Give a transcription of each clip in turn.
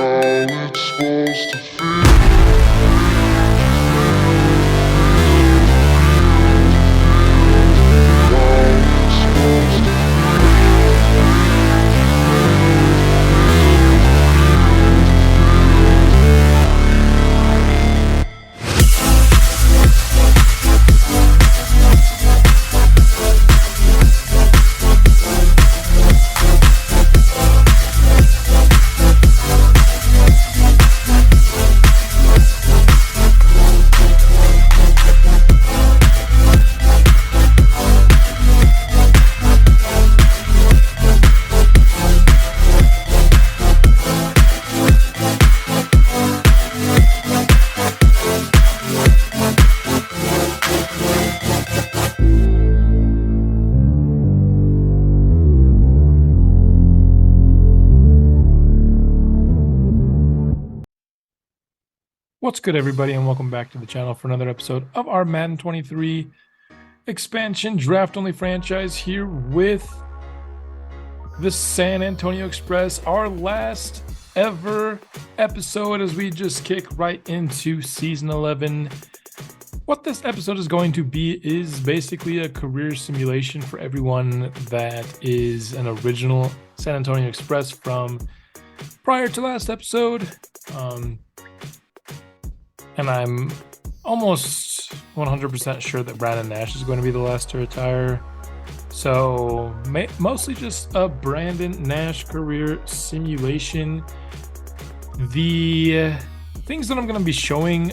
it's supposed to feel. What's good, everybody, and welcome back to the channel for another episode of our Madden 23 expansion draft-only franchise here with the San Antonio Express, our last ever episode as we just kick right into Season 11. What this episode is going to be is basically a career simulation for everyone that is an original San Antonio Express from prior to last episode. And I'm almost 100% sure that Brandon Nash is going to be the last to retire. So mostly just a Brandon Nash career simulation. The things that I'm going to be showing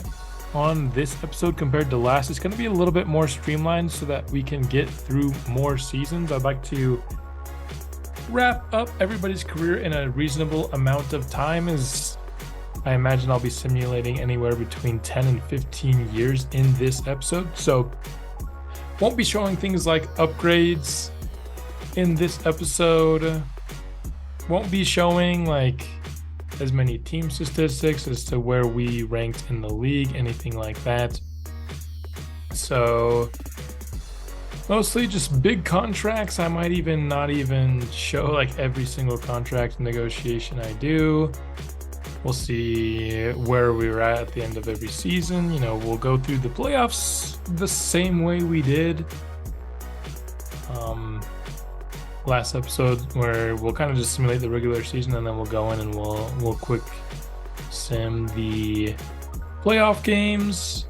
on this episode compared to last is going to be a little bit more streamlined so that we can get through more seasons. I'd like to wrap up everybody's career in a reasonable amount of time, as I imagine I'll be simulating anywhere between 10 and 15 years in this episode. So won't be showing things like upgrades in this episode. Won't be showing like as many team statistics as to where we ranked in the league, anything like that. So mostly just big contracts. I might even not even show like every single contract negotiation I do. We'll see where we were at the end of every season. You know, we'll go through the playoffs the same way we did last episode, where we'll kind of just simulate the regular season and then we'll go in and we'll quick sim the playoff games.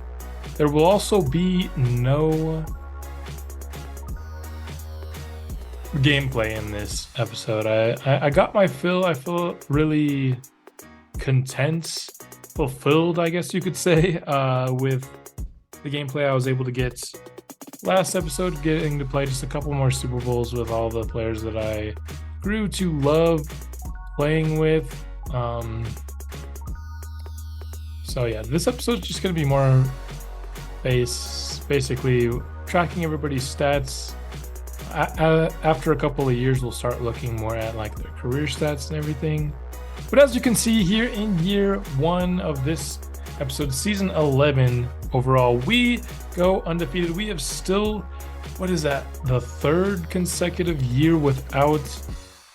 There will also be no gameplay in this episode. I got my fill. I feel really content, fulfilled, I guess you could say, with the gameplay I was able to get last episode, getting to play just a couple more Super Bowls with all the players that I grew to love playing with. So yeah, this episode's just going to be more basically tracking everybody's stats. After a couple of years, we'll start looking more at like their career stats and everything. But as you can see here in year one of this episode, season 11 overall, we go undefeated. We have still, what is that, the third consecutive year without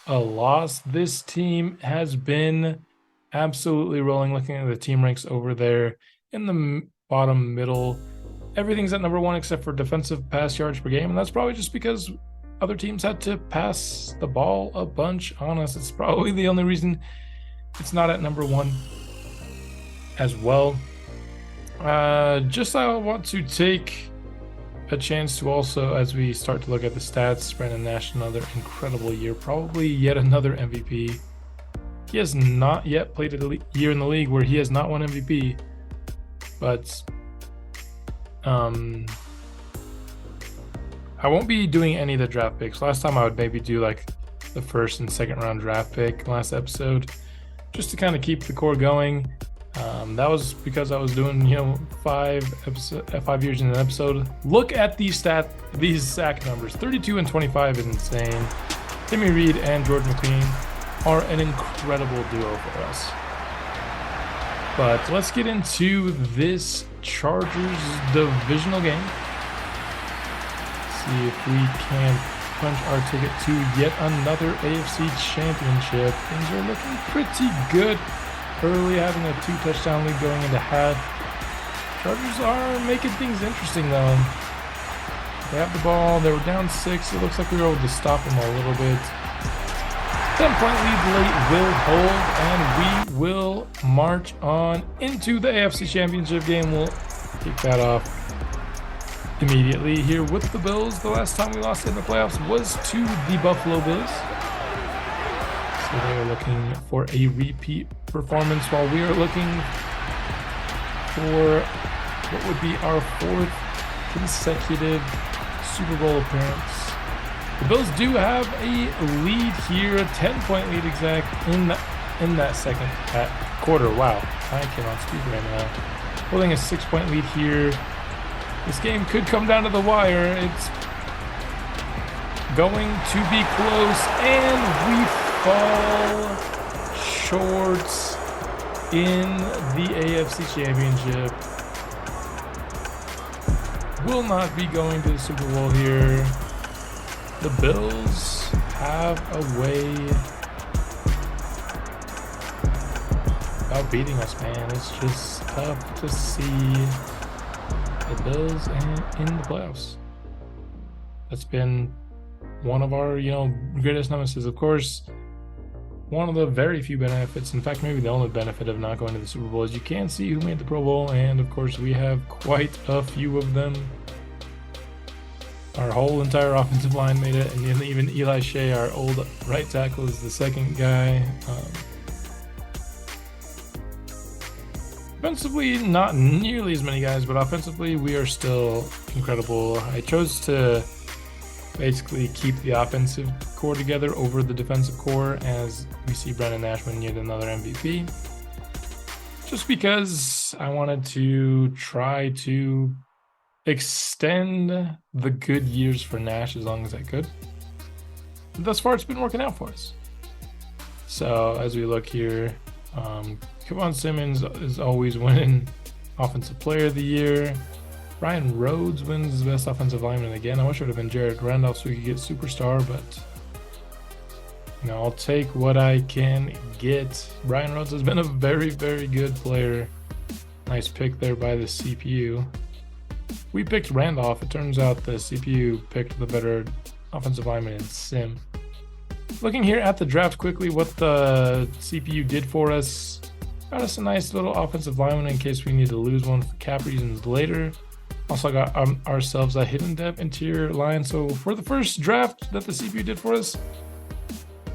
a loss. This team has been absolutely rolling. Looking at the team ranks over there in the bottom middle, everything's at number one except for defensive pass yards per game. And that's probably just because other teams had to pass the ball a bunch on us. It's probably the only reason it's not at number one as well. I want to take a chance to also, as we start to look at the stats, Brandon Nash, another incredible year, probably yet another MVP. He has not yet played a year in the league where he has not won MVP, but I won't be doing any of the draft picks. Last time I would maybe do like the first and second round draft pick last episode, just to kind of keep the core going. That was because I was doing, 5 years in an episode. Look at these sack numbers. 32 and 25 is insane. Timmy Reed and George McLean are an incredible duo for us. But let's get into this Chargers divisional game. See if we can punch our ticket to yet another AFC championship. Things are looking pretty good early, having a 2-touchdown lead going into half. Chargers are making things interesting though. They have the ball. They were down 6. It looks like we were able to stop them a little bit. 10-point lead late will hold, and we will march on into the AFC Championship game. We'll kick that off immediately here with the Bills. The last time we lost in the playoffs was to the Buffalo Bills. So they are looking for a repeat performance while we are looking for what would be our 4th consecutive Super Bowl appearance. The Bills do have a lead here, a 10-point lead exact in that second quarter. Wow, I cannot speak right now. Holding a 6-point lead here. This game could come down to the wire. It's going to be close, and we fall short in the AFC Championship. Will not be going to the Super Bowl here. The Bills have a way about beating us, man. It's just tough to see the Bills in the playoffs. That's been one of our, greatest nemesis. Of course, one of the very few benefits, in fact, maybe the only benefit of not going to the Super Bowl is you can see who made the Pro Bowl, and of course, we have quite a few of them. Our whole entire offensive line made it, and even Eli Shea, our old right tackle, is the second guy. Defensively, not nearly as many guys, but offensively, we are still incredible. I chose to basically keep the offensive core together over the defensive core as we see Brendan Nash win yet another MVP. Just because I wanted to try to extend the good years for Nash as long as I could. And thus far, it's been working out for us. So as we look here, Kevon Simmons is always winning Offensive Player of the Year. Ryan Rhodes wins the Best Offensive Lineman again. I wish it would have been Jared Randolph so we could get Superstar, but I'll take what I can get. Ryan Rhodes has been a very, very good player. Nice pick there by the CPU. We picked Randolph. It turns out the CPU picked the better offensive lineman in Sim. Looking here at the draft quickly, what the CPU did for us. Got us a nice little offensive lineman in case we need to lose one for cap reasons later. Also got ourselves a hidden depth interior line. So for the first draft that the CPU did for us,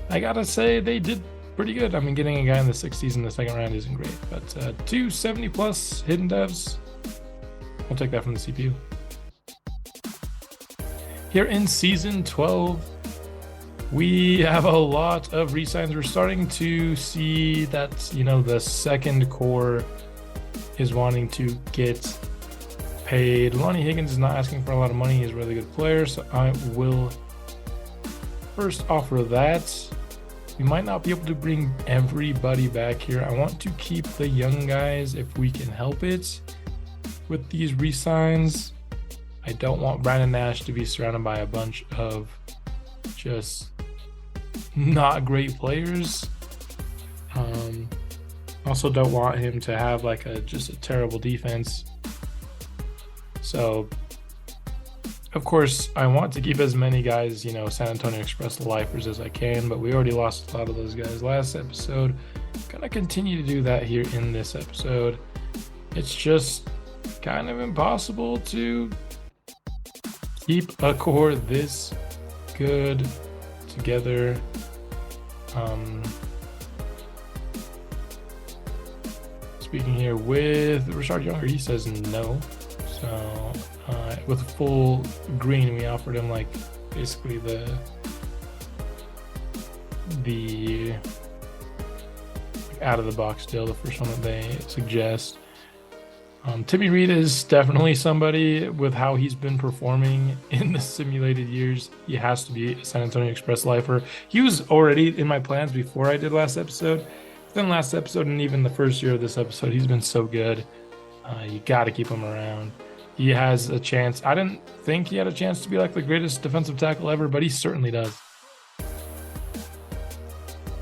I gotta say they did pretty good. I mean, getting a guy in the 60s in the second round isn't great, but 270 plus hidden devs, we'll take that from the CPU. Here in season 12, we have a lot of re-signs. We're starting to see that, the second core is wanting to get paid. Lonnie Higgins is not asking for a lot of money. He's a really good player, so I will first offer that. We might not be able to bring everybody back here. I want to keep the young guys if we can help it with these re-signs. I don't want Brandon Nash to be surrounded by a bunch of just not great players. Also don't want him to have just a terrible defense. So, of course, I want to keep as many guys, San Antonio Express lifers as I can, but we already lost a lot of those guys last episode. Gonna continue to do that here in this episode. It's just kind of impossible to keep a core this good together. Speaking here with Rashard Younger, he says no. So with full green, we offered him basically the out of the box deal, the first one that they suggest. Timmy Reed is definitely somebody with how he's been performing in the simulated years. He has to be a San Antonio Express lifer. He was already in my plans before I did last episode. Then last episode and even the first year of this episode, he's been so good. You got to keep him around. He has a chance. I didn't think he had a chance to be the greatest defensive tackle ever, but he certainly does.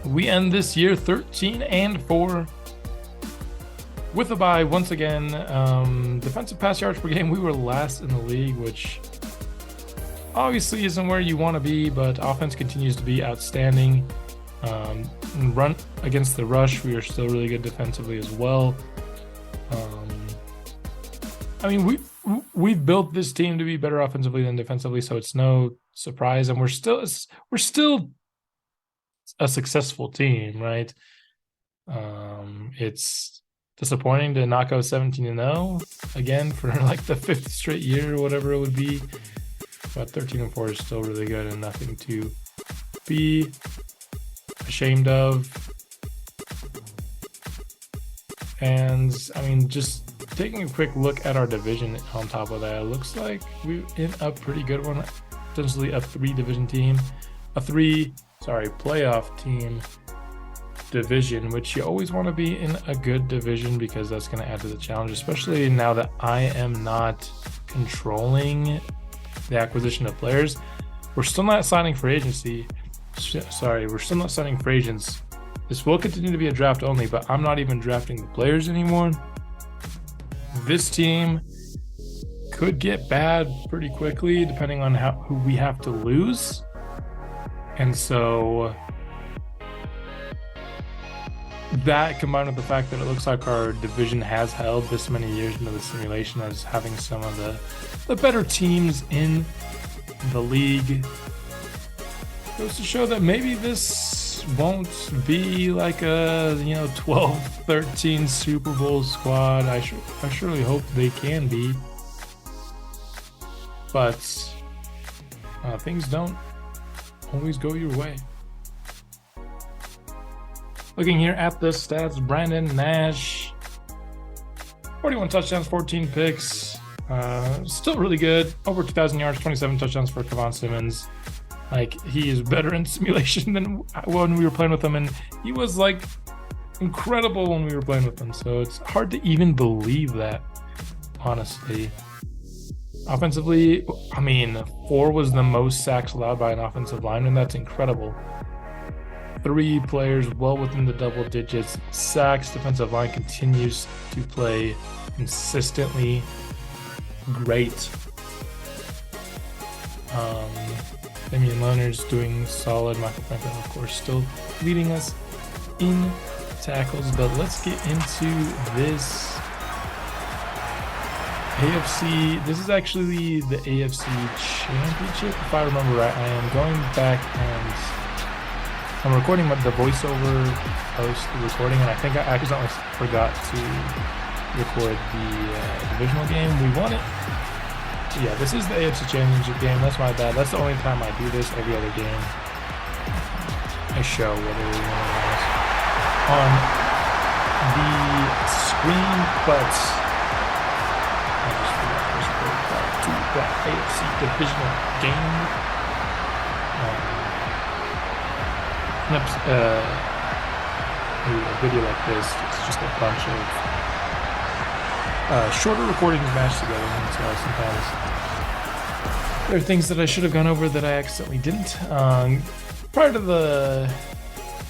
We end this year 13-4. with a bye, once again, defensive pass yards per game, we were last in the league, which obviously isn't where you want to be, but offense continues to be outstanding. Run against the rush, we are still really good defensively as well. I mean, we've built this team to be better offensively than defensively, so it's no surprise, and we're still a successful team, right? It's disappointing to not go 17-0 again for like the 5th straight year or whatever it would be, but 13-4 is still really good and nothing to be ashamed of. And I mean, just taking a quick look at our division on top of that, it looks like we're in a pretty good one, potentially a playoff team division, which you always want to be in a good division because that's going to add to the challenge, especially now that I am not controlling the acquisition of players. We're still not signing free agency. We're still not signing free agents. This will continue to be a draft only, but I'm not even drafting the players anymore. This team could get bad pretty quickly depending on who we have to lose. And so that, combined with the fact that it looks like our division has held this many years into the simulation as having some of the better teams in the league, goes to show that maybe this won't be like a 12-13 Super Bowl squad. I surely hope they can be, but things don't always go your way. Looking here at the stats, Brandon Nash, 41 touchdowns, 14 picks, still really good. Over 2,000 yards, 27 touchdowns for Kevon Simmons. Like, he is better in simulation than when we were playing with him, and he was like incredible when we were playing with him. So it's hard to even believe that, honestly. Offensively, I mean, 4 was the most sacks allowed by an offensive lineman. That's incredible. 3 players well within the double digits. Sacks, defensive line continues to play consistently great. Damian Leonard's doing solid. Michael Franklin, of course, still leading us in tackles. But let's get into this AFC. This is actually the AFC Championship, if I remember right. I am going back and I'm recording the voiceover post recording, and I think I accidentally forgot to record the divisional game. We won it. Yeah, this is the AFC Championship game. That's my bad. That's the only time I do this. Every other game I show whether we win or lose on the screen, but I just forgot to report back to that AFC divisional game. A video like this, it's just a bunch of shorter recordings mashed together, and so sometimes there are things that I should have gone over that I accidentally didn't. Prior to the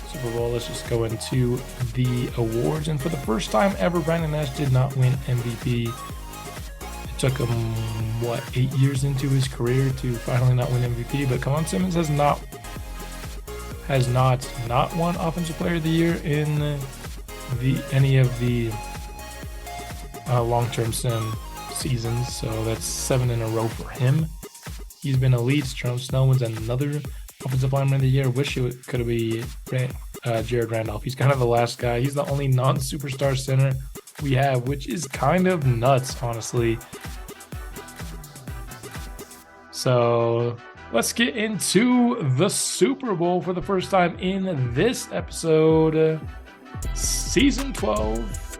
Super Bowl, let's just go into the awards. And for the first time ever, Brandon Nash did not win MVP. It took him, 8 years into his career to finally not win MVP, but Kevon Simmons has not won Offensive Player of the Year in any of the long-term sim seasons, so that's 7 in a row for him. He's been elite. Jerome Snell wins another Offensive Lineman of the Year. Wish it could be Jared Randolph. He's kind of the last guy. He's the only non-superstar center we have, which is kind of nuts, honestly. So let's get into the Super Bowl for the first time in this episode. Season 12.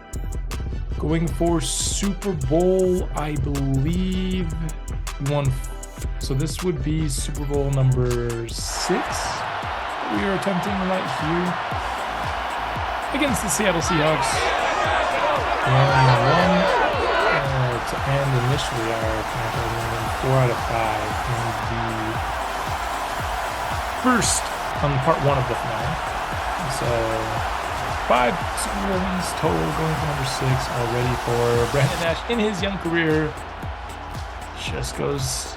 Going for Super Bowl, I believe. So this would be Super Bowl number 6. We are attempting right here against the Seattle Seahawks. And to end initially our 4 out of 5 in the first, on part 1 of the finale. So 5 Super Bowl wins total, going for number 6 already for Brandon Nash in his young career. Just goes,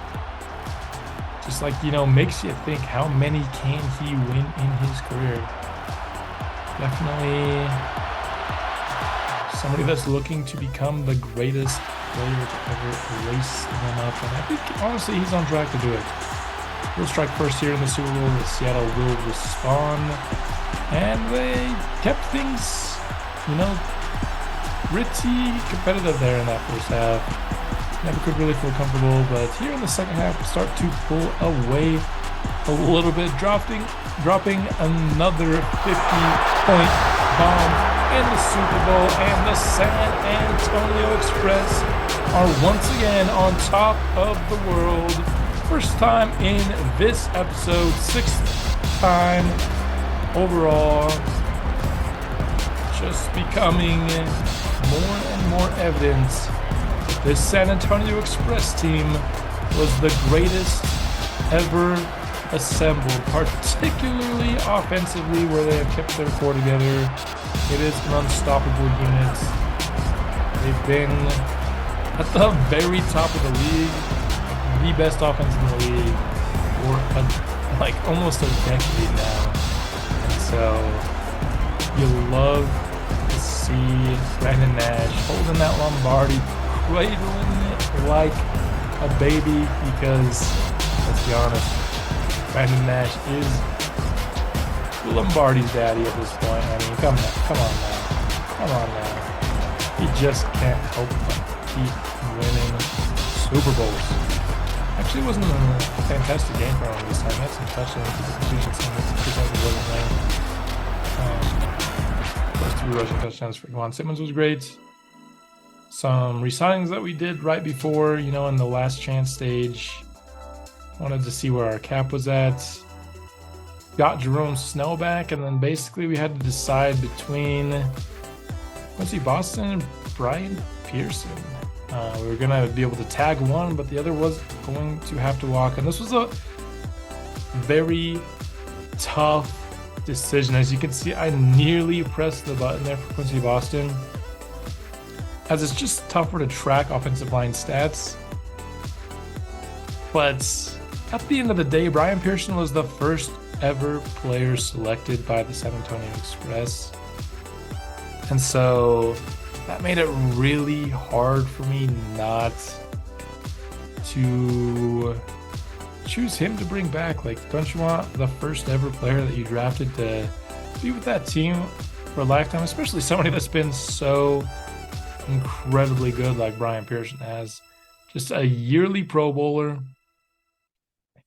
just like, makes you think, how many can he win in his career? Definitely somebody that's looking to become the greatest player to ever lace them up, and I think honestly he's on track to do it. He'll strike first here in the Super Bowl. The Seattle will respond, and they kept things, pretty competitive there in that first half. Never could really feel comfortable, but here in the second half, start to pull away a little bit, dropping another 50-point bomb in the Super Bowl, and the San Antonio Express are once again on top of the world. First time in this episode, 6th time overall. Just becoming more and more evidence this San Antonio Express team was the greatest ever assembled, particularly offensively, where they have kept their core together. It is an unstoppable unit. They've been at the very top of the league, the best offense in the league for almost a decade now. And so you love to see Brandon Nash holding that Lombardi, cradling it like a baby, because let's be honest, Brandon Nash is Lombardi's daddy at this point. I mean, come on now. He just can't help but keep winning Super Bowls. Actually, it wasn't a fantastic game for him this time. He had some touchdowns, the completion percentage wasn't ranked. First 3 rushing touchdowns for Juan Simmons was great. Some re-signings that we did right before, in the last chance stage. Wanted to see where our cap was at. Got Jerome Snell back, and then basically we had to decide between Boston and Brian Pearson. We were going to be able to tag one, but the other was going to have to walk. And this was a very tough decision. As you can see, I nearly pressed the button there for Quincy Boston, as it's just tougher to track offensive line stats. But at the end of the day, Brian Pearson was the first ever player selected by the San Antonio Express. And so that made it really hard for me not to choose him to bring back. Don't you want the first ever player that you drafted to be with that team for a lifetime, especially somebody that's been so incredibly good like Brian Pearson has? Just a yearly Pro Bowler.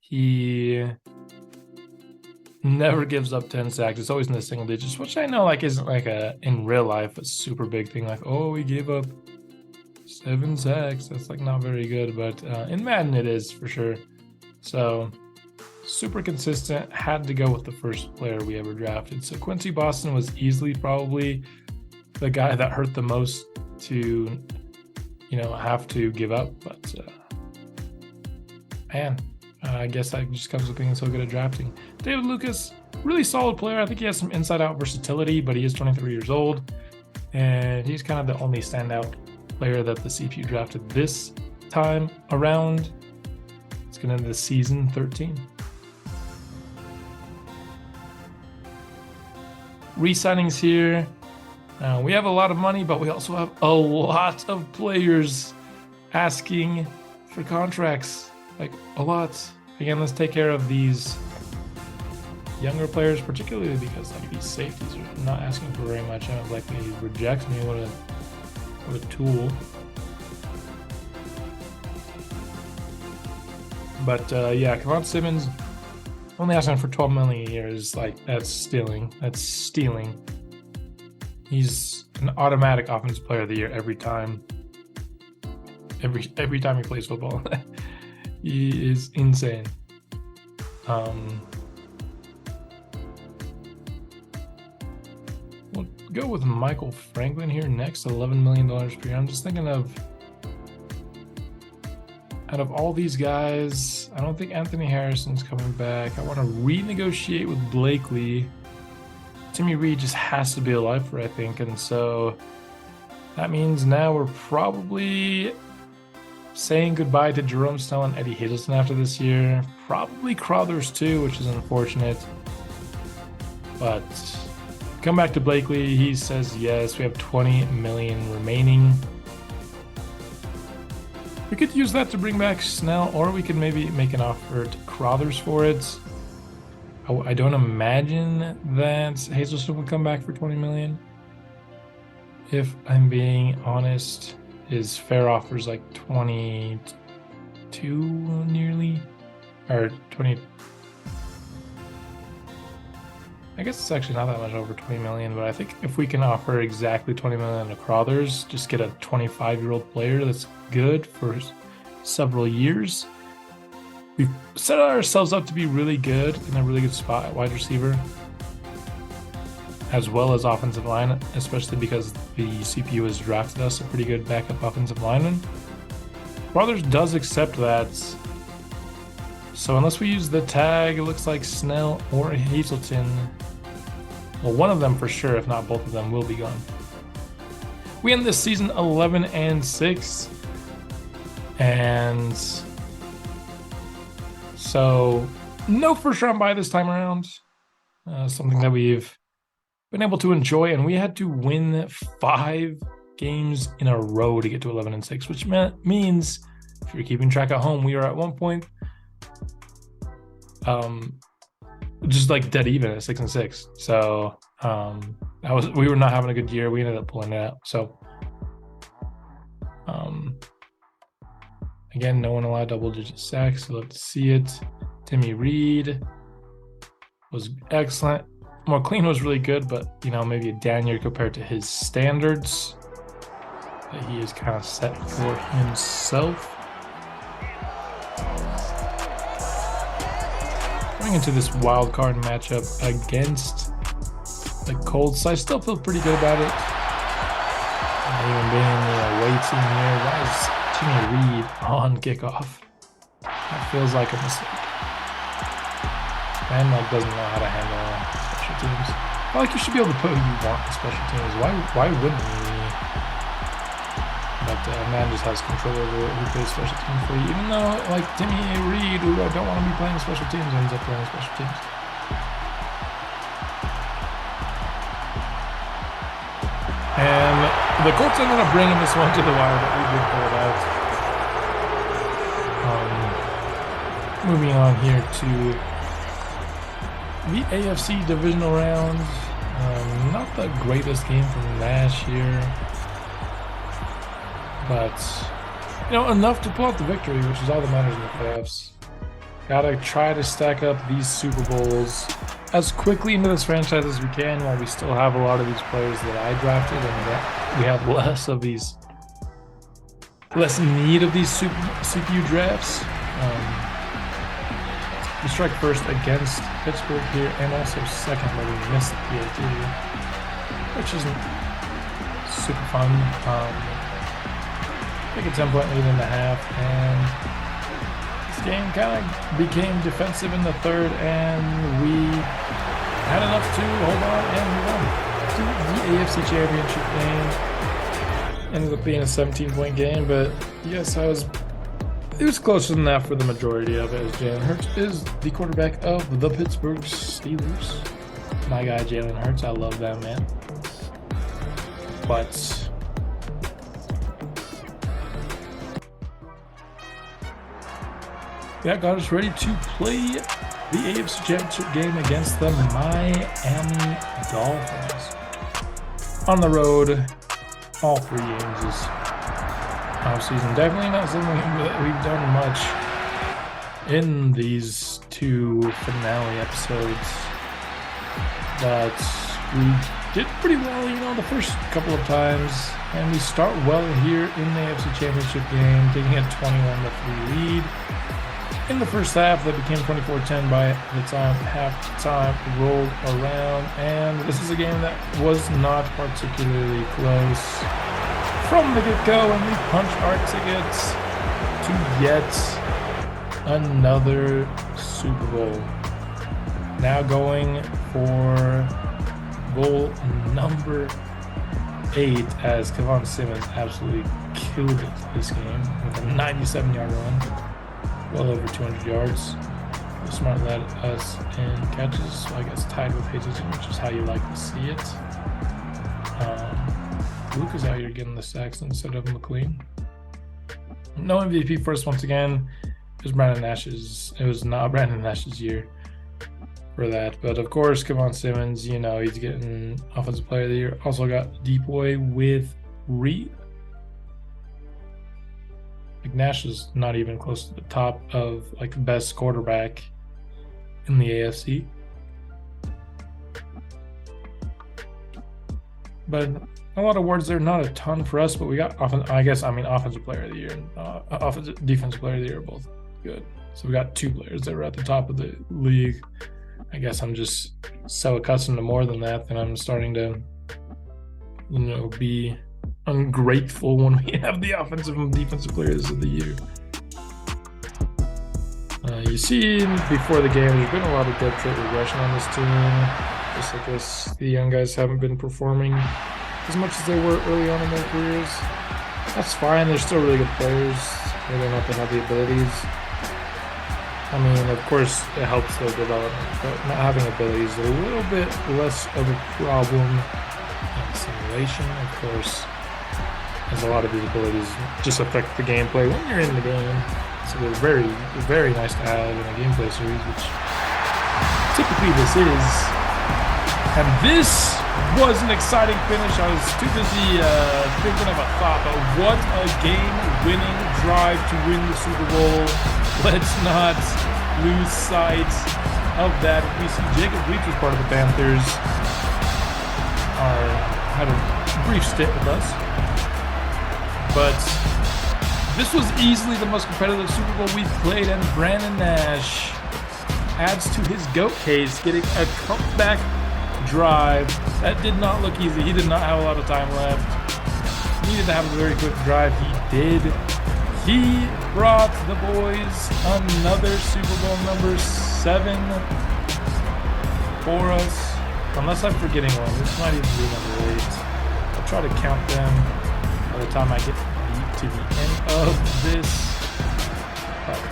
He never gives up 10 sacks. It's always in the single digits, which I know isn't in real life a super big thing. He gave up 7 sacks. That's not very good, but in Madden it is for sure. So super consistent. Had to go with the first player we ever drafted. So Quincy Boston was easily probably the guy that hurt the most to have to give up, but man, I guess that just comes with being so good at drafting. David Lucas, really solid player. I think he has some inside-out versatility, but he is 23 years old, and he's kind of the only standout player that the CPU drafted this time around. It's going to end the season 13. Re-signings here. We have a lot of money, but we also have a lot of players asking for contracts. A lot. Again, let's take care of these younger players, particularly because these safeties are not asking for very much. He rejects me. What a tool. But yeah, Kevon Simmons only asking for $12 million a year is that's stealing. That's stealing. He's an automatic offensive player of the year every time. Every time he plays football. He is insane. We'll go with Michael Franklin here next, $11 million per year. I'm just thinking of, out of all these guys, I don't think Anthony Harrison's coming back. I want to renegotiate with Blakely. Timmy Reed just has to be a lifer, I think. And so that means now we're probably saying goodbye to Jerome Snell and Eddie Hazelton after this year. Probably Crothers too, which is unfortunate. But come back to Blakely. He says yes. We have 20 million remaining. We could use that to bring back Snell, or we could maybe make an offer to Crothers for it. I don't imagine that Hazelton would come back for 20 million. If I'm being honest, his fair offer is like 22 nearly, or 20. I guess it's actually not that much over 20 million, but I think if we can offer exactly 20 million to Crothers, just get a 25-year-old player that's good for several years, we've set ourselves up to be really good in a really good spot at wide receiver, as well as offensive line, especially because the CPU has drafted us a pretty good backup offensive lineman. Crothers does accept that. So unless we use the tag, it looks like Snell or Hazelton, well, one of them for sure, if not both of them, will be gone. We end this season 11-6, and so no first round bye this time around. Something that we've been able to enjoy, and we had to win 5 games in a row to get to 11-6, which means, if you're keeping track at home, we are at one point just like dead even at 6-6. So we were not having a good year. We ended up pulling it out. So again, no one allowed double-digit sacks, so let's see it. Timmy Reed was excellent. McLean was really good, but maybe a down year compared to his standards that he is kind of set for himself. Going into this wild card matchup against the Colts, I still feel pretty good about it. Even being the away team here, why is Timmy Reed on kickoff? That feels like a mistake. Man doesn't know how to handle special teams. You should be able to put who you want in special teams. Why wouldn't you? But man just has control over who plays special teams for you. Even though Timmy Reed, who I don't want to be playing special teams, ends up playing special teams. And the Colts ended up bringing this one to the wire, but we did pull it out. Moving on here to the AFC divisional round. Not the greatest game from last year, but enough to pull out the victory, which is all that matters in the playoffs. Gotta try to stack up these Super Bowls as quickly into this franchise as we can, while we still have a lot of these players that I drafted, and that we have less need of these CPU drafts. We strike first against Pittsburgh here, and also second, but we missed the PAT, which isn't super fun. Take a 10-point lead in the half, and this game kind of became defensive in the third, and we had enough to hold on and move on to the AFC Championship game. Ended up being a 17-point game, but yes, it was closer than that for the majority of it, as Jalen Hurts is the quarterback of the Pittsburgh Steelers. My guy, Jalen Hurts, I love that man. But that got us ready to play the AFC Championship game against the Miami Dolphins. On the road, all 3 games is offseason. Definitely not something that we've done much in these 2 finale episodes, but we did pretty well, the first couple of times, and we start well here in the AFC Championship game, taking a 21-3 lead. In the first half, that became 24-10 by the time halftime rolled around, and this is a game that was not particularly close from the get-go, and we punched our tickets to yet another Super Bowl. Now going for Bowl number 8 as Kevon Simmons absolutely killed it this game with a 97-yard run, well over 200 yards. Smart led us in catches, so I guess tied with Hayes, which is how you like to see it. Luke is out here getting the sacks instead of McLean. No MVP for us once again. It was not Brandon Nash's year for that. But of course, Kevon Simmons, he's getting Offensive Player of the Year. Also got D-Boy with Reed. Nash is not even close to the top of the best quarterback in the AFC. But a lot of awards there, not a ton for us, but we got Offensive Player of the Year and Defensive Player of the Year are both good. So we got 2 players that were at the top of the league. I guess I'm just so accustomed to more than that I'm starting to, be ungrateful when we have the offensive and defensive players of the year. You see, before the game, there's been a lot of depth trait regression on this team. Just like this, the young guys haven't been performing as much as they were early on in their careers. That's fine. They're still really good players. They don't have to have the abilities. I mean, of course, it helps their development, but not having abilities is a little bit less of a problem in simulation. Of course, as a lot of these abilities just affect the gameplay when you're in the game. So they're very, very nice to have in a gameplay series, which typically this is. And this was an exciting finish. I was too busy thinking of a thought, but what a game-winning drive to win the Super Bowl. Let's not lose sight of that. We see Jacob Reach was part of the Panthers. Had a brief stint with us. But this was easily the most competitive Super Bowl we've played, and Brandon Nash adds to his GOAT case, getting a comeback drive. That did not look easy. He did not have a lot of time left. Needed to have a very quick drive. He did. He brought the boys another Super Bowl number 7 for us. Unless I'm forgetting one. This might even be number 8. I'll try to count them by the time I get to the end of this. But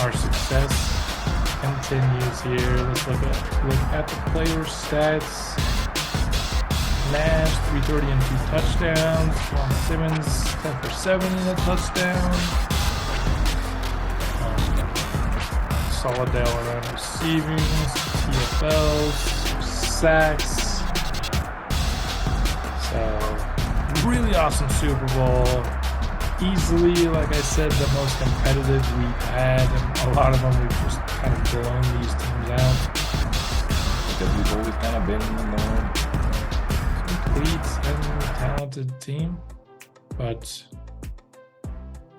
our success continues here. Let's look at the player stats. Nash, 330 and 2 touchdowns. Juan Simmons, 10 for 7 and a touchdown. Solid day all around receiving, TFLs, sacks. So, really awesome Super Bowl. Easily, like I said, the most competitive we've had, and a lot of them we've just kind of blown these teams out because we've always kind of been the more complete and talented team. But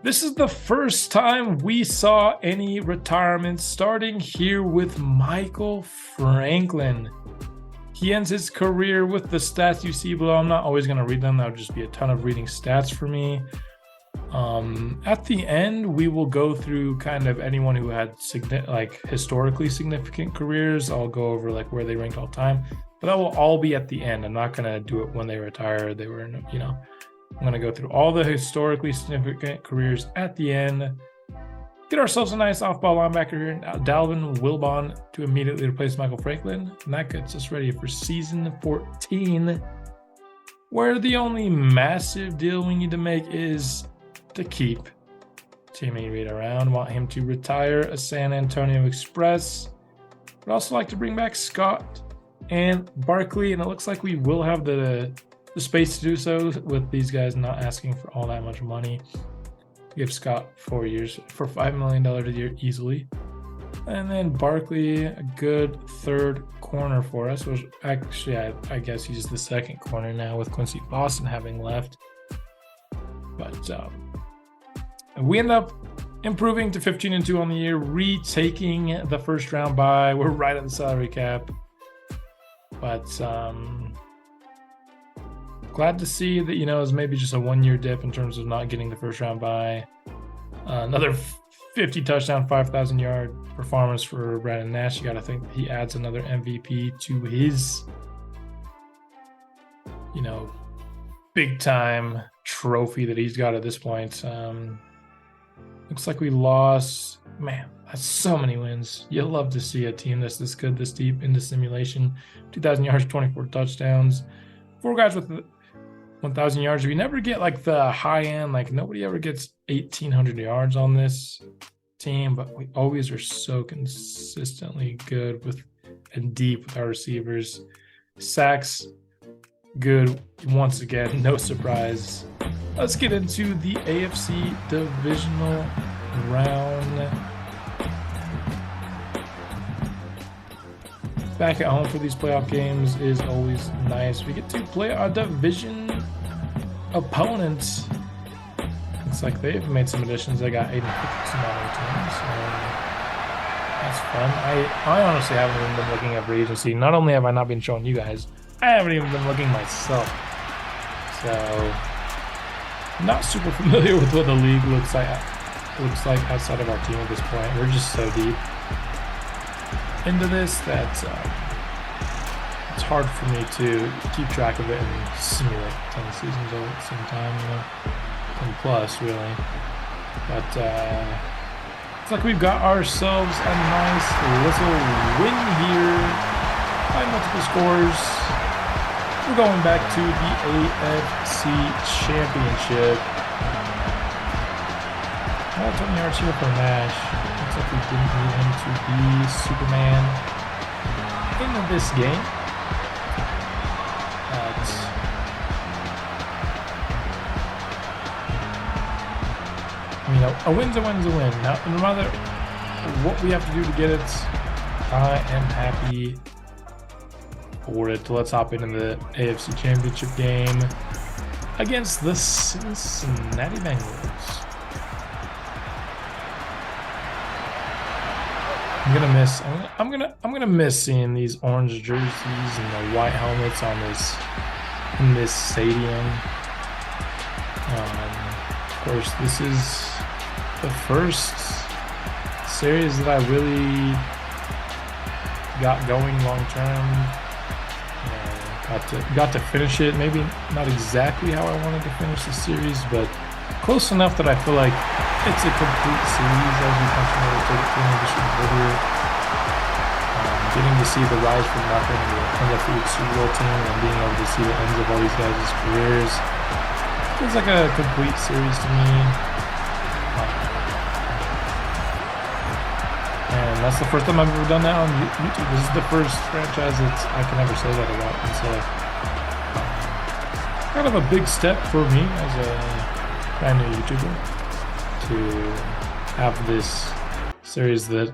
this is the first time we saw any retirements, starting here with Michael Franklin. He ends his career with the stats you see below. I'm not always going to read them. That would just be a ton of reading stats for me. At the end, we will go through kind of anyone who had historically significant careers. I'll go over where they ranked all time, but that will all be at the end. I'm not going to do it when they retire. They were, I'm going to go through all the historically significant careers at the end. Get ourselves a nice off-ball linebacker here, Dalvin Wilbon, to immediately replace Michael Franklin. And that gets us ready for season 14, where the only massive deal we need to make is to keep Timmy Reed around. Want him to retire a San Antonio Express. Would also like to bring back Scott and Barkley, and it looks like we will have the space to do so with these guys not asking for all that much money. Give Scott 4 years for $5 million a year easily. And then Barkley, a good third corner for us, which actually I guess he's the second corner now with Quincy Boston having left. But we end up improving to 15-2 on the year, retaking the first round bye. We're right at the salary cap. But glad to see that, it's maybe just a 1 year dip in terms of not getting the first round bye. Another 50 touchdown, 5,000 yard performance for Brandon Nash. You got to think he adds another MVP to his, big time trophy that he's got at this point. Looks like we lost. Man, that's so many wins. You'll love to see a team that's this good, this deep into simulation. 2,000 yards, 24 touchdowns. 4 guys with 1,000 yards. We never get like the high end. Like nobody ever gets 1,800 yards on this team, but we always are so consistently good with and deep with our receivers. Sacks, good once again. No surprise. Let's get into the AFC divisional round. Back at home for these playoff games is always nice. We get to play our division opponents. It's like they've made some additions. They got Aiden Hickerson on their team, so that's fun. I honestly haven't even been looking at free agency. Not only have I not been showing you guys, I haven't even been looking myself. So not super familiar with what the league looks like outside of our team at this point. We're just so deep into this that it's hard for me to keep track of it and simulate 10 seasons all at the same time, 10 plus really. But it's like we've got ourselves a nice little win here by multiple scores. We're going back to the AFC Championship. 20 yards here for Nash. Looks like we didn't need him to be Superman in this game. But, a win's a win's a win. Now, no matter what we have to do to get it, I am happy for it. Let's hop into the AFC Championship game against the Cincinnati Bengals. I'm gonna miss seeing these orange jerseys and the white helmets in this stadium. Of course, this is the first series that I really got going long term. Got to finish it. Maybe not exactly how I wanted to finish the series, but close enough that I feel like it's a complete series as we continue to take it to an additional quarter. Getting to see the rise from nothing to the undefeated Super Bowl team and being able to see the ends of all these guys' careers feels like a complete series to me. And that's the first time I've ever done that on YouTube. This is the first franchise that I can ever say that about. And so, kind of a big step for me as a brand new YouTuber to have this series that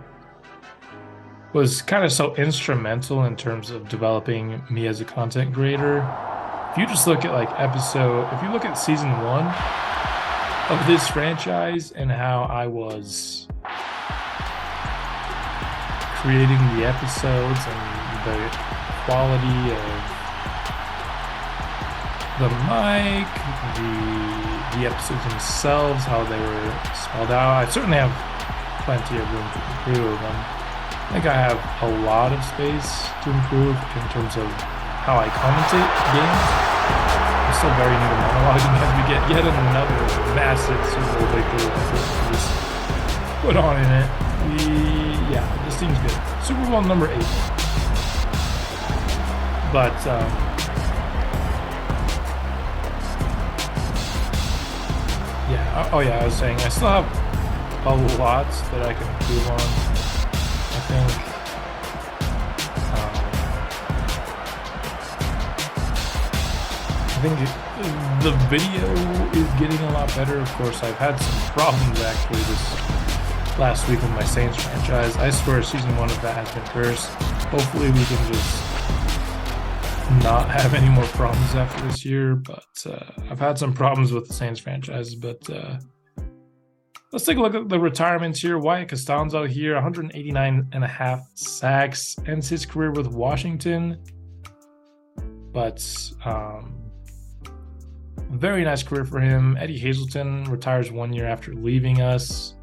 was kind of so instrumental in terms of developing me as a content creator. If you just look at if you look at season 1 of this franchise and how I was creating the episodes and the quality of the mic, the episodes themselves, how they were spelled out, I certainly have plenty of room to improve. I think I have a lot of space to improve in terms of how I commentate games. I'm still very new to monologuing as we get yet another massive Super Bowl victory to just put on in it. This team's good. Super Bowl number 8. But I was saying I still have a lot that I can improve on. I think the video is getting a lot better. Of course, I've had some problems actually this last week with my Saints franchise. I swear season 1 of that has been cursed. Hopefully we can just not have any more problems after this year, but I've had some problems with the Saints franchise, but let's take a look at the retirements here. Wyatt Costanzo here, 189.5 sacks, ends his career with Washington. But very nice career for him. Eddie Hazelton retires 1 year after leaving us.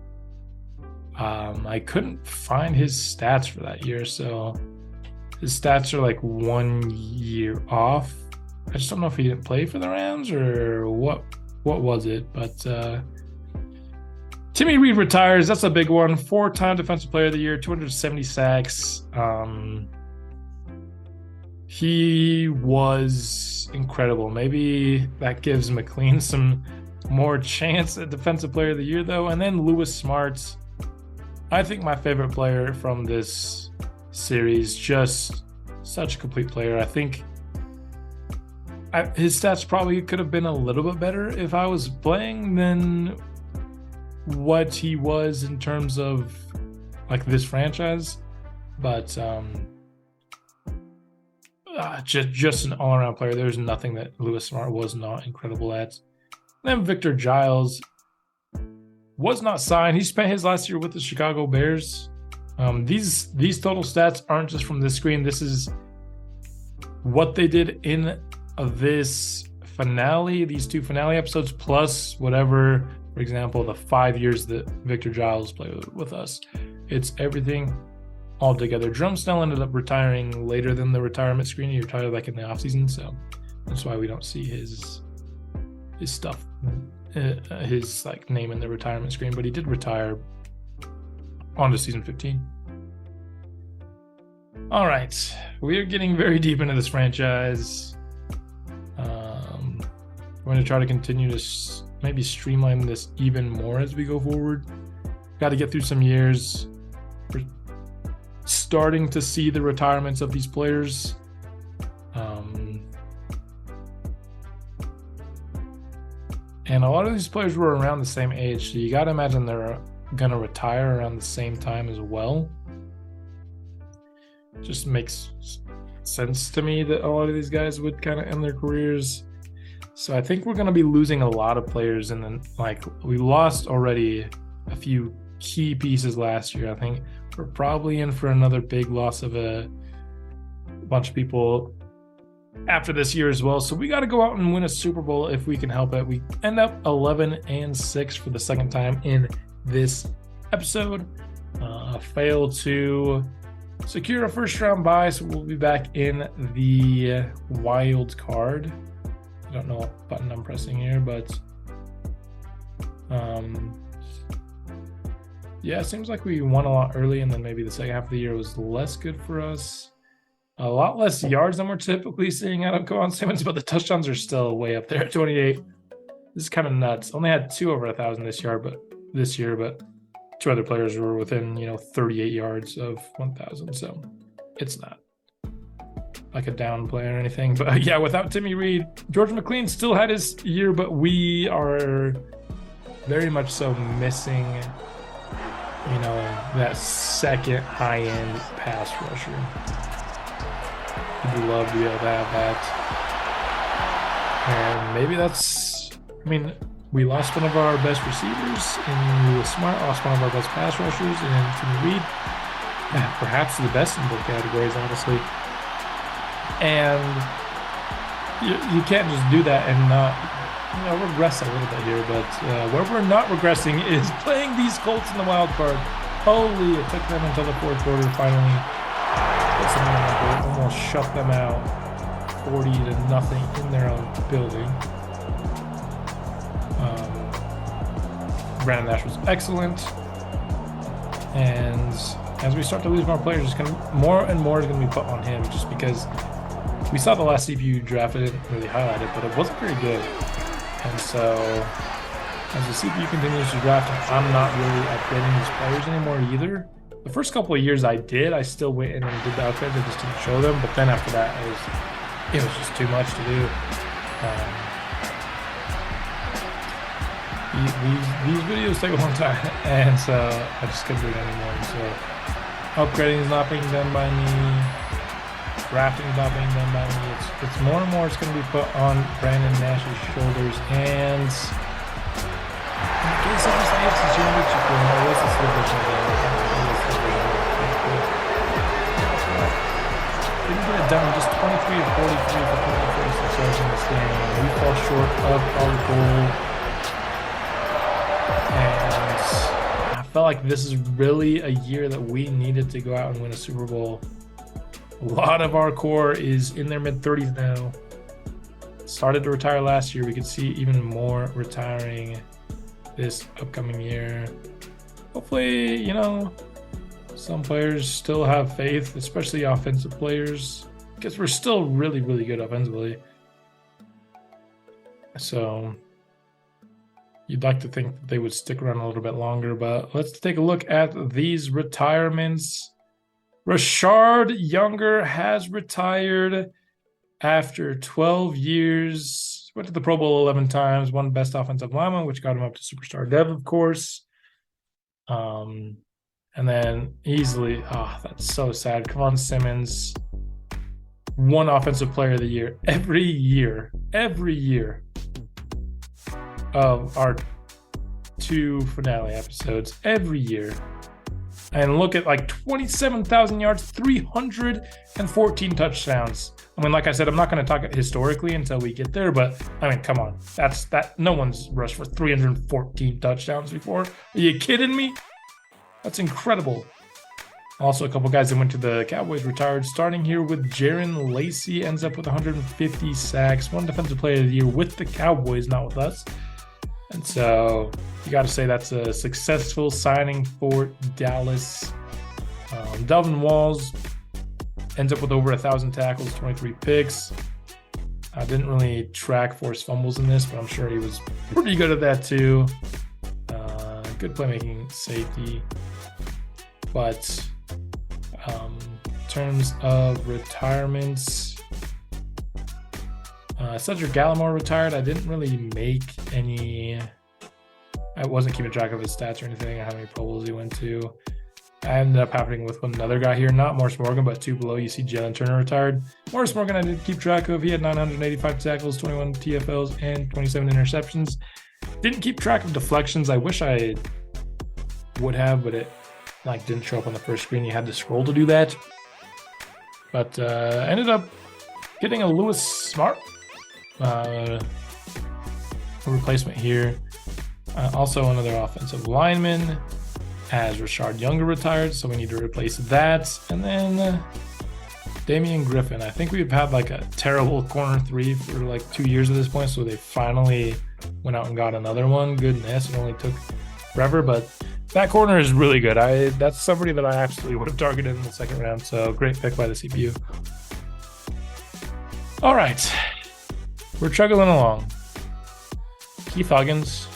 I couldn't find his stats for that year, so his stats are like 1 year off. I just don't know if he didn't play for the Rams or what was it, but Timmy Reed retires. That's a big one. 4-time Defensive Player of the Year, 270 sacks. He was incredible. Maybe that gives McLean some more chance at Defensive Player of the Year, though. And then Lewis Smart, I think my favorite player from this series. Just such a complete player. I think his stats probably could have been a little bit better if I was playing than what he was in terms of like this franchise, but just an all-around player. There's nothing that Lewis Smart was not incredible at. Then Victor Giles was not signed. He spent his last year with the Chicago Bears. These total stats aren't just from this screen. This is what they did in this finale, these 2 finale episodes, plus whatever, for example, the 5 years that Victor Giles played with us. It's everything all together. Jerome Snell ended up retiring later than the retirement screen. He retired like in the offseason, so that's why we don't see his stuff, his like name in the retirement screen. But he did retire on to season 15. All right, we are getting very deep into this franchise. We're going to try to continue to maybe streamline this even more as we go forward. Got to get through some years. We're starting to see the retirements of these players. And a lot of these players were around the same age, so you got to imagine they're going to retire around the same time as well. Just makes sense to me that a lot of these guys would kind of end their careers. So I think we're going to be losing a lot of players, and then like we lost already a few key pieces last year. I think we're probably in for another big loss of a bunch of people after this year as well. So we got to go out and win a Super Bowl if we can help it. We end up 11-6 for the second time in this episode. Fail to secure a first-round bye, so we'll be back in the wild card. I don't know what button I'm pressing here, but yeah, it seems like we won a lot early, and then maybe the second half of the year was less good for us. A lot less yards than we're typically seeing out of Kwan Simmons, but the touchdowns are still way up there at 28. This is kind of nuts. Only had 2 over 1,000 this year, but 2 other players were within 38 yards of 1,000. So it's not like a down play or anything. But yeah, without Timmy Reed, George McLean still had his year, but we are very much so missing, that second high-end pass rusher. We'd love to be able to have that. And maybe we lost one of our best receivers in Lewis Smart, lost one of our best pass rushers in Timmy Reed. Perhaps the best in both categories, honestly. And you can't just do that and not regress a little bit here. But where we're not regressing is playing these Colts in the wild card. Holy, it took them until the fourth quarter finally. Almost shut them out 40-0 in their own building. Brandon Nash was excellent, and as we start to lose more players, more and more is going to be put on him, just because we saw the last CPU drafted it, really highlighted, but it wasn't very good. And so as the CPU continues to draft, I'm not really upgrading these players anymore either. The first couple of years I still went in and did the upgrades. I just didn't show them. But then after that, it was just too much to do. These videos take a long time, and so I just couldn't do it anymore. So upgrading is not being done by me. Drafting is not being done by me. It's more and more it's going to be put on Brandon Nash's shoulders. And in the case of this AFC Championship game, or was this division game? Didn't get it done, just 23 of 43 for 246 yards in this game. We fall short of our goal. And felt like this is really a year that we needed to go out and win a Super Bowl. A lot of our core is in their mid-30s now. Started to retire last year. We could see even more retiring this upcoming year. Hopefully, you know, some players still have faith, especially offensive players, because we're still really, really good offensively. So you'd like to think that they would stick around a little bit longer, but let's take a look at these retirements. Rashard Younger has retired after 12 years. Went to the Pro Bowl 11 times, won Best Offensive Lineman, which got him up to Superstar Dev, of course. And then easily, that's so sad. Kevon Simmons won Offensive Player of the Year every year of our 2 finale episodes, every year. And look at like 27,000 yards, 314 touchdowns. I mean, like I said, I'm not going to talk it historically until we get there, but I mean, come on. That no one's rushed for 314 touchdowns before. Are you kidding me? That's incredible. Also, a couple guys that went to the Cowboys retired, starting here with Jaron Lacey, ends up with 150 sacks, won Defensive Player of the Year with the Cowboys, not with us. And so you got to say that's a successful signing for Dallas. Delvin Walls ends up with over 1,000 tackles, 23 picks. I didn't really track forced fumbles in this, but I'm sure he was pretty good at that too. Good playmaking safety. But in terms of retirements, Cedric Gallimore retired. I didn't really make any. I wasn't keeping track of his stats or anything, or how many Pro Bowls he went to. I ended up happening with another guy here, not Morris Morgan, but 2 below. You see Jalen Turner retired. Morris Morgan I did keep track of. He had 985 tackles, 21 TFLs, and 27 interceptions. Didn't keep track of deflections. I wish I would have, but it didn't show up on the first screen. You had to scroll to do that. But ended up getting a Lewis Smart replacement here. Also another offensive lineman, as Rashard Younger retired, so we need to replace that. And then Damian Griffin. I think we've had like a terrible corner 3 for like 2 years at this point, so they finally went out and got another one. Goodness, it only took forever, but that corner is really good. That's somebody that I absolutely would have targeted in the second round, so great pick by the CPU. All right, we're chugging along. Keith Huggins.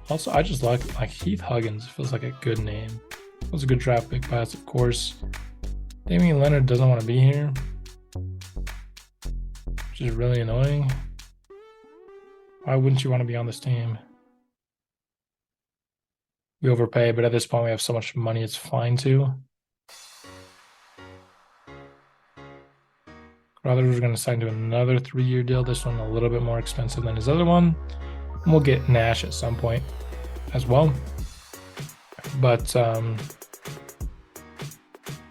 Also, I just like Heath Huggins. Feels like a good name. It was a good draft pick pass, of course. Damian Leonard doesn't want to be here, which is really annoying. Why wouldn't you want to be on this team? We overpay, but at this point we have so much money, it's fine too. Crowther's going to sign to another 3-year deal. This one a little bit more expensive than his other one. And we'll get Nash at some point as well. But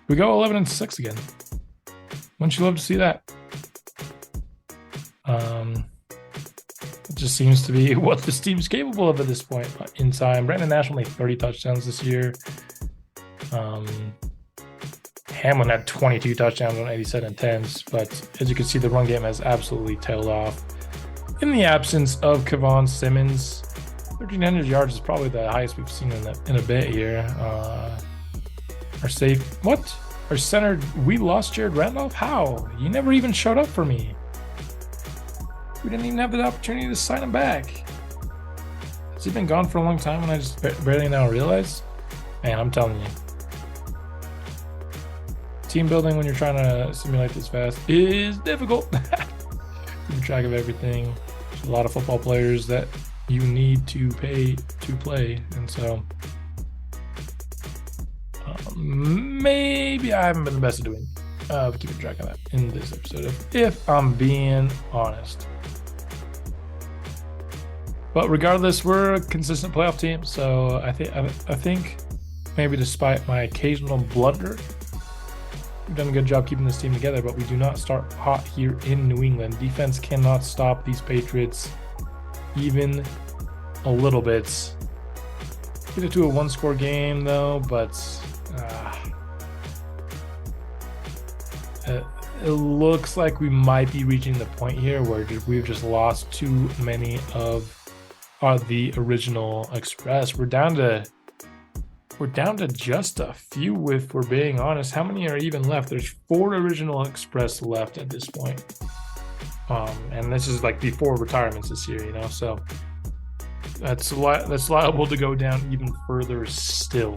we go 11-6 again. Wouldn't you love to see that? It just seems to be what this team's capable of at this point in time. Brandon Nash only 30 touchdowns this year. Hamlin had 22 touchdowns on 87 attempts, but as you can see, the run game has absolutely tailed off. In the absence of Kevon Simmons, 1,300 yards is probably the highest we've seen in a bit here. Our center, we lost Jared Randolph? How? He never even showed up for me. We didn't even have the opportunity to sign him back. Has he been gone for a long time and I just barely now realize? Man, I'm telling you. Team building when you're trying to simulate this fast is difficult. Keep track of everything. There's a lot of football players that you need to pay to play, and so maybe I haven't been the best at doing keeping track of that in this episode, if I'm being honest. But regardless, we're a consistent playoff team, so I think maybe despite my occasional blunder, we've done a good job keeping this team together, but we do not start hot here in New England. Defense cannot stop these Patriots even a little bit. Get it to a one-score game though, but it looks like we might be reaching the point here where we've just lost too many of the original Express. We're down to just a few, if we're being honest. How many are even left? There's 4 original Express left at this point. And this is like before retirements this year, you know, so that's liable to go down even further still.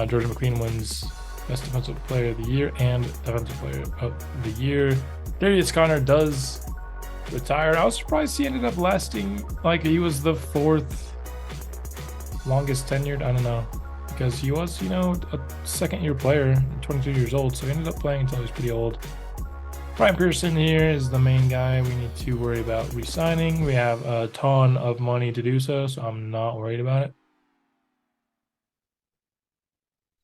George McLean wins Best Defensive Player of the Year and Defensive Player of the Year. Darius Conner does retire. I was surprised he ended up lasting, like he was the 4th longest tenured. I don't know, because he was, you know, a second-year player, 22 years old, so he ended up playing until he was pretty old. Brian Pearson here is the main guy we need to worry about re-signing. We have a ton of money to do so I'm not worried about it.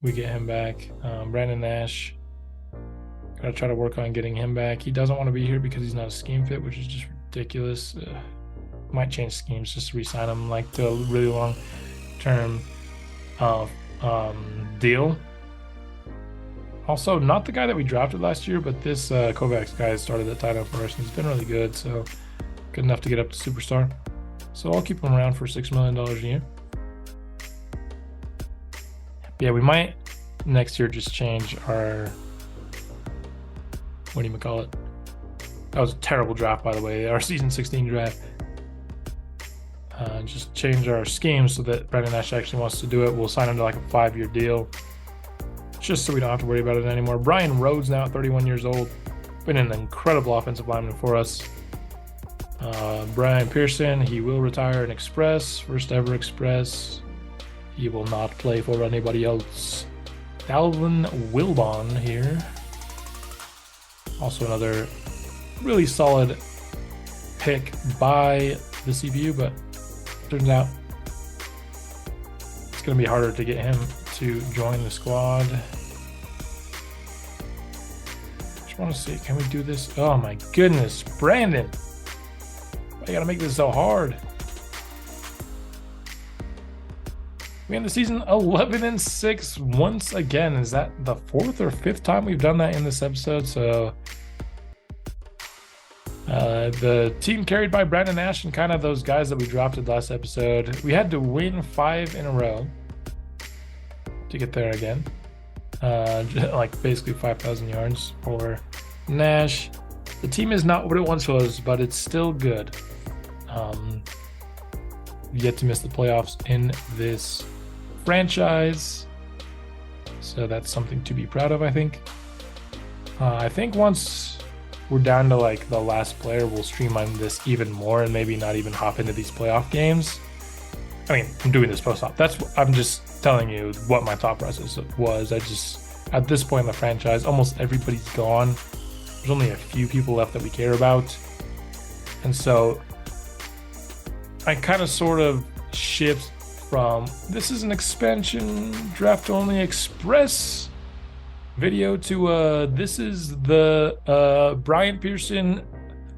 We get him back. Brandon Nash, gotta try to work on getting him back. He doesn't want to be here because he's not a scheme fit, which is just ridiculous. Might change schemes just to re-sign him like to a really long-term deal. Also, not the guy that we drafted last year, but this Kovacs guy started at tight end for us, and he's been really good, so good enough to get up to superstar. So I'll keep him around for $6 million a year. Yeah, we might next year just change our, what do you call it? That was a terrible draft, by the way, our season 16 draft. Just change our scheme so that Brandon Nash actually wants to do it. We'll sign him to like a 5-year deal, just so we don't have to worry about it anymore. Brian Rhodes, now at 31 years old, been an incredible offensive lineman for us. Brian Pearson, he will retire an Express, first ever Express. He will not play for anybody else. Dalvin Wilbon here. Also another really solid pick by the CPU, but turns out it's going to be harder to get him to join the squad. Just want to see, can we do this? Oh my goodness, Brandon! I gotta make this so hard. We end the season 11-6 once again. Is that the 4th or 5th time we've done that in this episode? So the team carried by Brandon Nash and kind of those guys that we drafted last episode. We had to win 5 in a row to get there again. Like basically 5,000 yards for Nash. The team is not what it once was, but it's still good. Yet to miss the playoffs in this franchise, so that's something to be proud of, I think. I think once we're down to like the last player, we'll streamline this even more and maybe not even hop into these playoff games. I mean, I'm doing this post-op. I'm just telling you what my thought process was. At this point in the franchise, almost everybody's gone. There's only a few people left that we care about, and so I kind of sort of shift from this is an expansion draft only Express video to this is the Brian Pearson,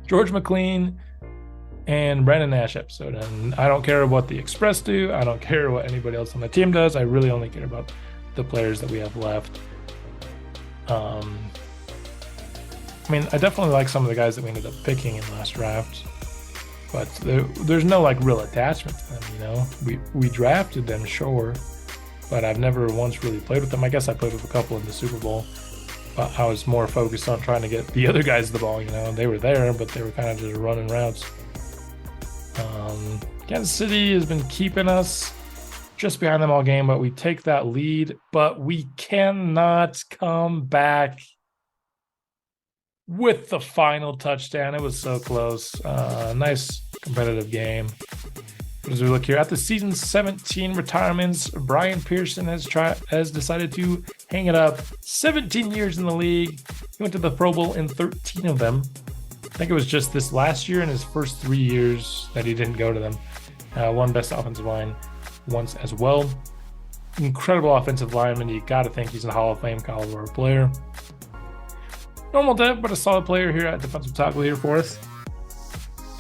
George McLean, and Brandon Nash episode. And I don't care what the Express do. I don't care what anybody else on the team does. I really only care about the players that we have left. I mean, I definitely like some of the guys that we ended up picking in last draft, but there's no like real attachment to them, you know. We drafted them, sure, but I've never once really played with them. I guess I played with a couple in the Super Bowl, but I was more focused on trying to get the other guys the ball, you know. They were there, but they were kind of just running routes. Kansas City has been keeping us just behind them all game, but we take that lead, but we cannot come back with the final touchdown. It was so close. Nice competitive game. As we look here at the season 17 retirements, Brian Pearson has decided to hang it up. 17 years in the league. He went to the Pro Bowl in 13 of them. I think it was just this last year and his first 3 years that he didn't go to them. Won best offensive line once as well. Incredible offensive lineman. You got to think he's a Hall of Fame caliber player. Normal dev, but a solid player here at defensive tackle here for us.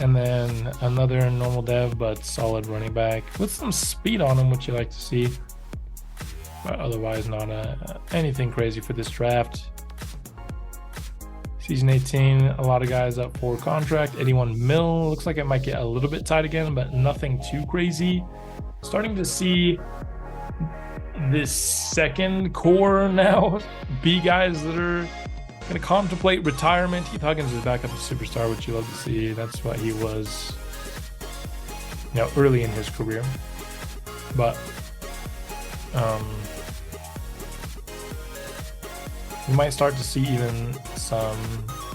And then another normal dev, but solid running back with some speed on him, which you like to see. But otherwise, not anything crazy for this draft. Season 18, a lot of guys up for contract. 81 mil. Looks like it might get a little bit tight again, but nothing too crazy. Starting to see this second core now be guys that are going to contemplate retirement. Heath Huggins is back up a superstar, which you love to see. That's what he was, early in his career. But we might start to see even some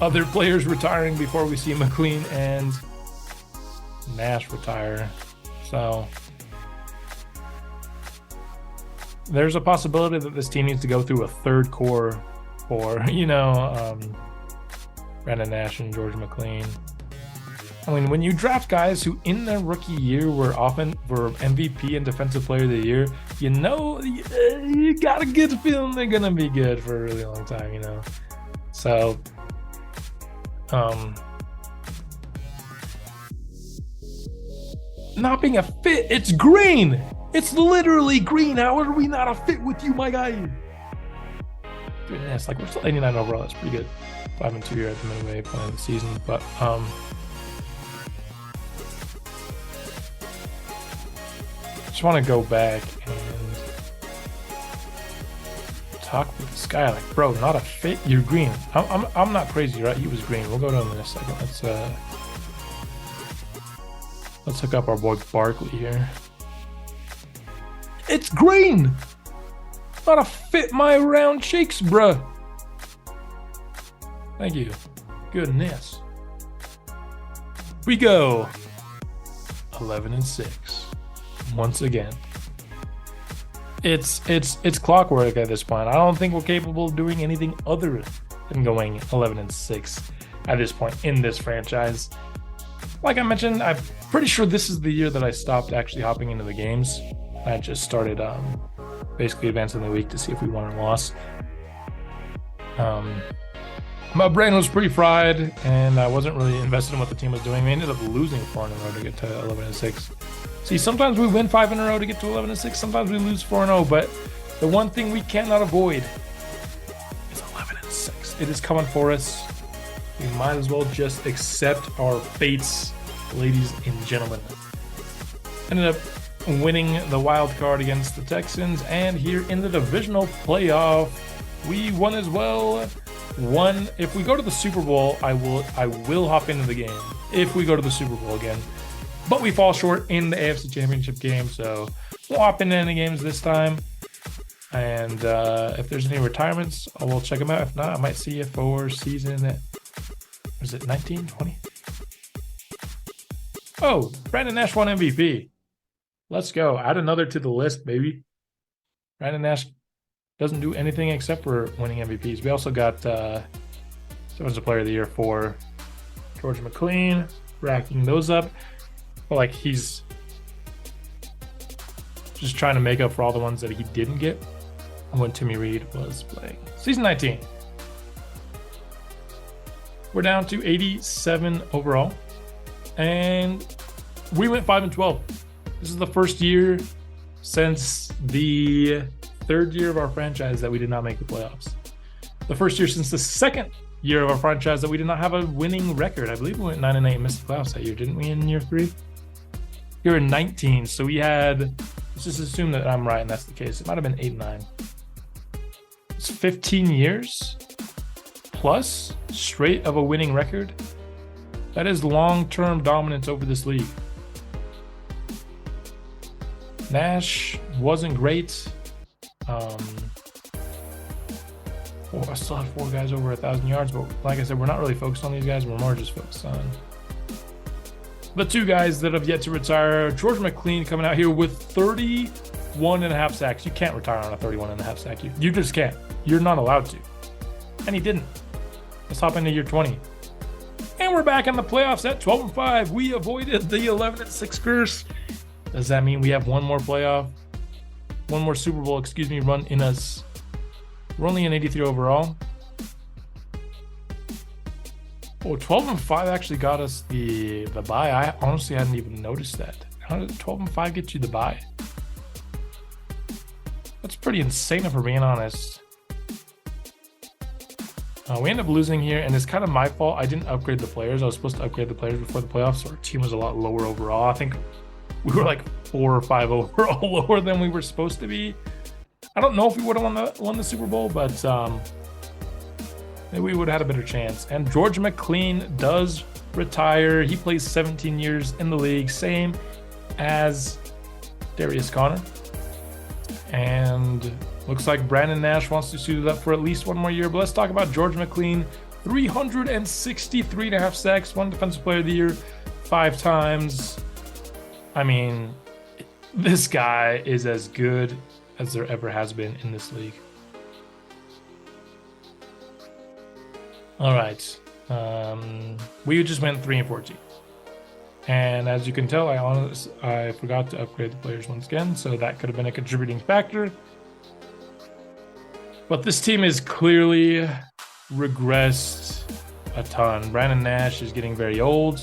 other players retiring before we see McLean and Nash retire. So there's a possibility that this team needs to go through a third core for, Brandon Nash and George McLean. I mean, when you draft guys who in their rookie year were MVP and Defensive Player of the Year, you got a good feeling they're gonna be good for a really long time, So, not being a fit, it's green. It's literally green. How are we not a fit with you, my guy? Goodness, we're still 89 overall. That's pretty good. 5-2 here at the midway point of the season, but just want to go back and talk with this guy. Bro, not a fit. You're green. I'm not crazy, right? He was green. We'll go to him in a second. Let's hook up our boy Barkley here. It's green. Not a fit. My round shakes, bruh. Thank you. Goodness. We go 11-6 once again. It's clockwork at this point. I don't think we're capable of doing anything other than going 11-6 at this point in this franchise. Like I mentioned, I'm pretty sure this is the year that I stopped actually hopping into the games. I just started basically advancing the week to see if we won or lost. My brain was pretty fried, and I wasn't really invested in what the team was doing. We ended up losing 4 in a row to get to 11-6. See, sometimes we win 5 in a row to get to 11-6. Sometimes we lose 4-0. But the one thing we cannot avoid is 11-6. It is coming for us. We might as well just accept our fates, ladies and gentlemen. Ended up winning the wild card against the Texans, and here in the divisional playoff, we won as well. If we go to the Super Bowl, I will hop into the game if we go to the Super Bowl again. But we fall short in the AFC Championship game, so we'll hop into any games this time. And if there's any retirements, I will check them out. If not, I might see you for season, was it 19, 20? Oh, Brandon Nash won MVP. Let's go. Add another to the list, baby. Brandon Nash doesn't do anything except for winning MVPs. We also got Defensive Player of the Year for George McLean, racking those up. But he's just trying to make up for all the ones that he didn't get when Timmy Reed was playing. Season 19. We're down to 87 overall, and we went 5-12. This is the first year since the third year of our franchise that we did not make the playoffs. The first year since the second year of our franchise that we did not have a winning record. I believe we went 9-8 and missed the playoffs that year, didn't we, in year 3? Here in 19, so we had, let's just assume that I'm right and that's the case. It might have been 8-9. It's 15 years plus straight of a winning record. That is long-term dominance over this league. Nash wasn't great. I still have 4 guys over 1,000 yards, but like I said, we're not really focused on these guys. We're more just focused on the 2 guys that have yet to retire. George McLean coming out here with 31.5 sacks. You can't retire on a 31.5 sack. You just can't. You're not allowed to. And he didn't. Let's hop into year 20. And we're back in the playoffs at 12-5. We avoided the 11-6 curse. Does that mean we have one more Super Bowl, run in us? We're only in 83 overall. Oh, 12-5 actually got us the bye. I honestly hadn't even noticed that. How did 12-5 get you the bye? That's pretty insane if we're being honest. We end up losing here, and it's kind of my fault. I didn't upgrade the players. I was supposed to upgrade the players before the playoffs, so our team was a lot lower overall. I think we were like 4 or 5 overall lower than we were supposed to be. I don't know if we would have won the Super Bowl, but maybe we would have had a better chance. And George McLean does retire. He plays 17 years in the league, same as Darius Conner. And looks like Brandon Nash wants to suit it up for at least one more year. But let's talk about George McLean. 363.5 sacks, won Defensive Player of the Year 5 times. I mean, this guy is as good as there ever has been in this league. All right. We just went 3-14. And as you can tell, I forgot to upgrade the players once again, so that could have been a contributing factor. But this team is clearly regressed a ton. Brandon Nash is getting very old,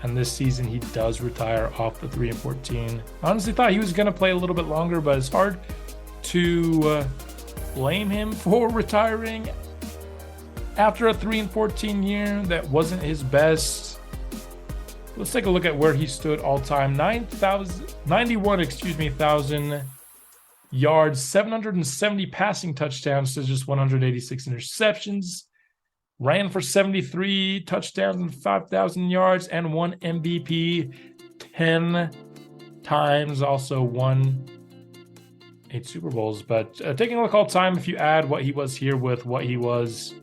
and this season he does retire off the 3-14. I honestly thought he was going to play a little bit longer, but it's hard to blame him for retiring after a 3-14 year that wasn't his best. Let's take a look at where he stood all time. 91,000 yards, 770 passing touchdowns to just 186 interceptions. Ran for 73 touchdowns and 5,000 yards and won MVP 10 times. Also won 8 Super Bowls. But taking a look all time, if you add what he was here with what he was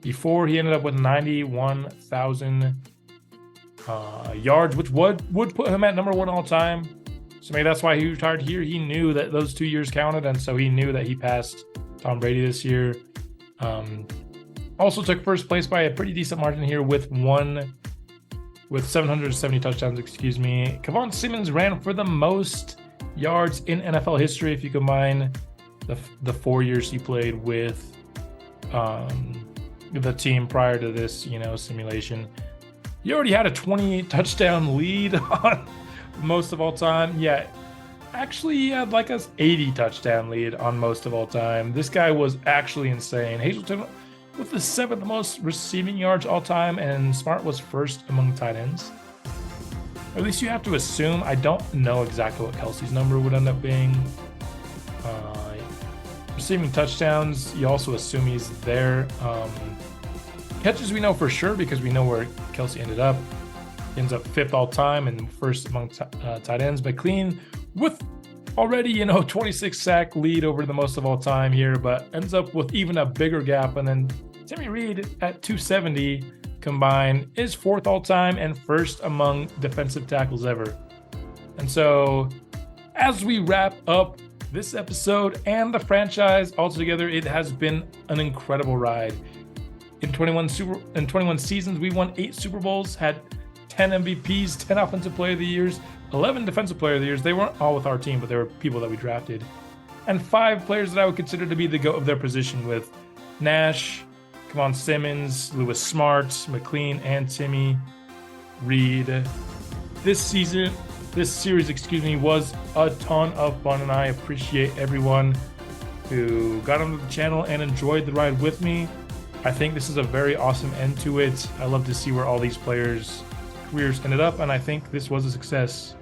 before, he ended up with 91,000 yards, which would put him at number 1 all time. So maybe that's why he retired here. He knew that those 2 years counted, and so he knew that he passed Tom Brady this year. Also took first place by a pretty decent margin here with 770 touchdowns, excuse me. Kevon Simmons ran for the most yards in NFL history if you combine the 4 years he played with the team prior to this, simulation. He already had a 28 touchdown lead on most of all time. Yeah, actually he had like a 80 touchdown lead on most of all time. This guy was actually insane. Hazleton with the 7th most receiving yards all time, and Smart was first among tight ends. At least you have to assume. I don't know exactly what Kelsey's number would end up being. Receiving touchdowns, you also assume he's there. Catches we know for sure because we know where Kelsey ended up. He ends up 5th all time and first among tight ends. McLean with already 26 sack lead over the most of all time here, but ends up with even a bigger gap. And then Timmy Reed at 270 combined is 4th all time and first among defensive tackles ever. And so as we wrap up this episode and the franchise altogether, it has been an incredible ride. In 21 seasons, we won 8 Super Bowls, had 10 MVPs, 10 Offensive Player of the Years, 11 Defensive Player of the Years. They weren't all with our team, but they were people that we drafted. And 5 players that I would consider to be the GOAT of their position, with Nash, Kevon Simmons, Lewis Smart, McLean, and Timmy Reed. This series, was a ton of fun, and I appreciate everyone who got onto the channel and enjoyed the ride with me. I think this is a very awesome end to it. I love to see where all these players' careers ended up, and I think this was a success.